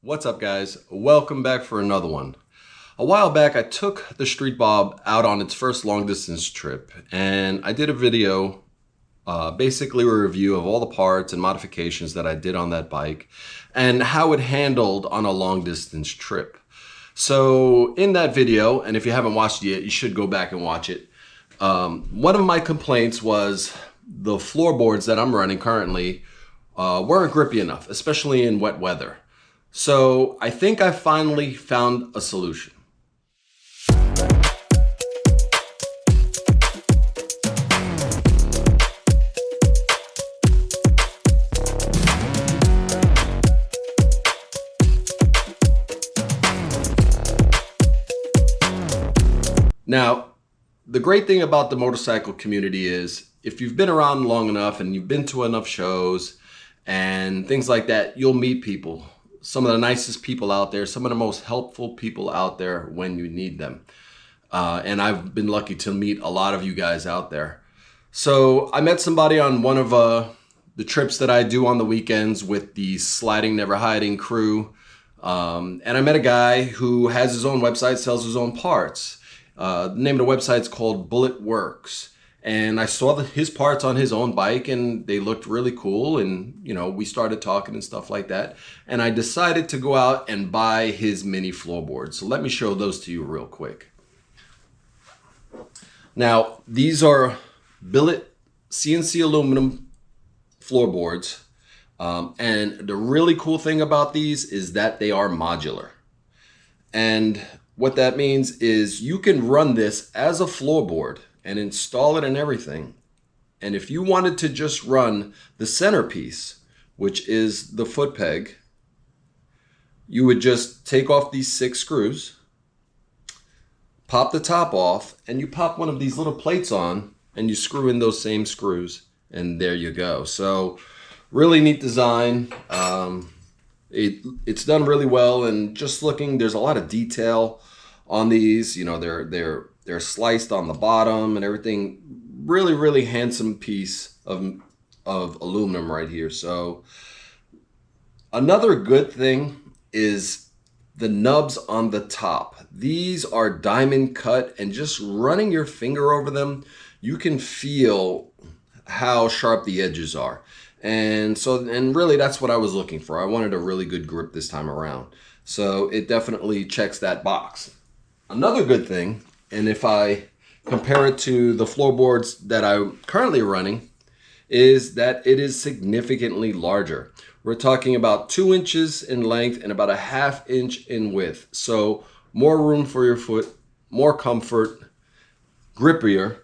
What's up, guys? Welcome back for another one. A while back I took the Street Bob out on its first long distance trip, and I did a video, basically a review of all the parts and modifications that I did on that bike and how it handled on a long distance trip. So in that video, and if you haven't watched it yet, you should go back and watch it. One of my complaints was the floorboards that I'm running currently weren't grippy enough, especially in wet weather. So I think I finally found a solution. Now, the great thing about the motorcycle community is if you've been around long enough and you've been to enough shows and things like that, you'll meet people. Some of the nicest people out there, some of the most helpful people out there when you need them. And I've been lucky to meet a lot of you guys out there. So I met somebody on one of the trips that I do on the weekends with the Sliding Never Hiding crew. And I met a guy who has his own website, sells his own parts. The name of the website is called BullittWorx. And I saw his parts on his own bike and they looked really cool. And, you know, we started talking and stuff like that. And I decided to go out and buy his mini floorboards. So let me show those to you real quick. Now, these are billet CNC aluminum floorboards. And the really cool thing about these is that they are modular. And what that means is you can run this as a floorboard and install it and everything. And if you wanted to just run the centerpiece, which is the foot peg, you would just take off these 6 screws, pop the top off, and you pop one of these little plates on and you screw in those same screws and there you go. So really neat design. It's done really well, and just looking, there's a lot of detail on these. You know, they're sliced on the bottom and everything. Really handsome piece of aluminum right here. So another good thing is the nubs on the top. These are diamond cut, and just running your finger over them, you can feel how sharp the edges are. And really that's what I was looking for. I wanted a really good grip this time around. So it definitely checks that box. Another good thing, and if I compare it to the floorboards that I'm currently running, is that it is significantly larger. We're talking about 2 inches in length and about a 1/2 inch in width. So more room for your foot, more comfort, grippier.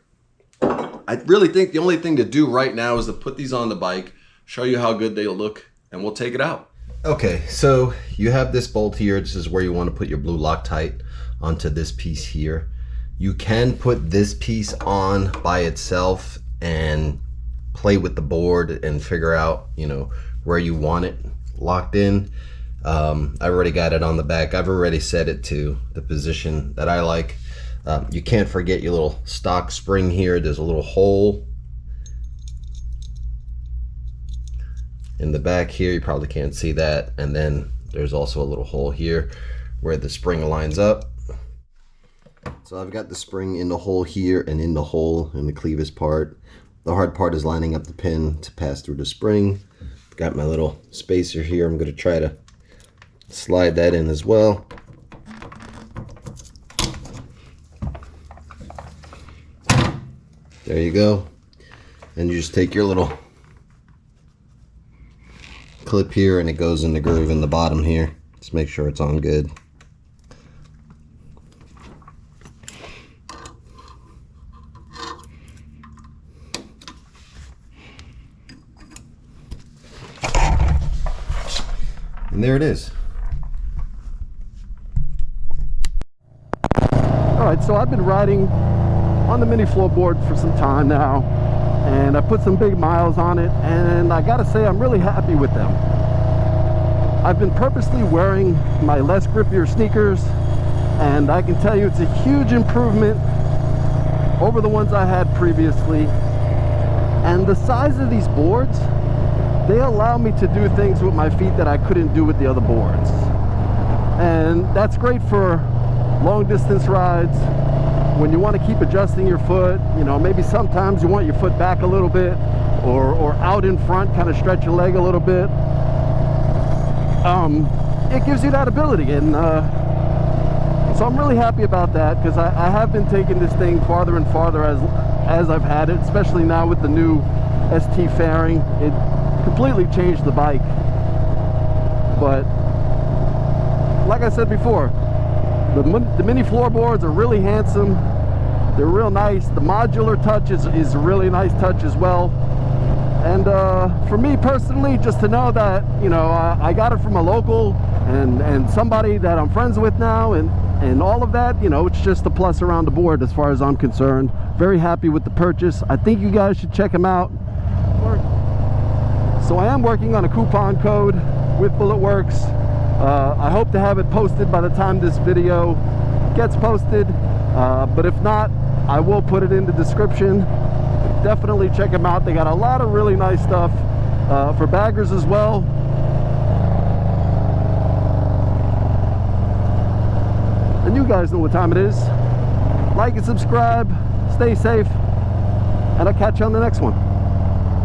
I really think the only thing to do right now is to put these on the bike, show you how good they look, and we'll take it out. Okay, so you have this bolt here. This is where you want to put your blue Loctite onto this piece here. You can put this piece on by itself and play with the board and figure out, you know, where you want it locked in. I've already got it on the back. I've already set it to the position that I like. You can't forget your little stock spring here. There's a little hole in the back here. You probably can't see that. And then there's also a little hole here where the spring lines up. So I've got the spring in the hole here and in the hole in the clevis part. The hard part is lining up the pin to pass through the spring. I've got my little spacer here. I'm going to try to slide that in as well. There you go. And you just take your little clip here and it goes in the groove in the bottom here. Just make sure it's on good. And there it is. Alright, so I've been riding on the mini floorboard for some time now, and I put some big miles on it, and I gotta say I'm really happy with them. I've been purposely wearing my less grippier sneakers, and I can tell you it's a huge improvement over the ones I had previously. And the size of these boards, they allow me to do things with my feet that I couldn't do with the other boards. and that's great for long distance rides when you want to keep adjusting your foot. You know, maybe sometimes you want your foot back a little bit, or out in front, kind of stretch your leg a little bit. It gives you that ability, and so I'm really happy about that, because I have been taking this thing farther and farther as I've had it, especially now with the new ST fairing. It completely changed the bike. But like I said before, the mini floorboards are really handsome. They're real nice. The modular touch is a really nice touch as well. And for me personally, just to know that, you know, I got it from a local and somebody that I'm friends with now, and all of that, you know, it's just a plus around the board as far as I'm concerned. Very happy with the purchase. I think you guys should check them out. So I am working on a coupon code with BullittWorx. I hope to have it posted by the time this video gets posted, but if not, I will put it in the description. Definitely check them out. They got a lot of really nice stuff for baggers as well. And you guys know what time it is. Like and subscribe, stay safe, and I'll catch you on the next one.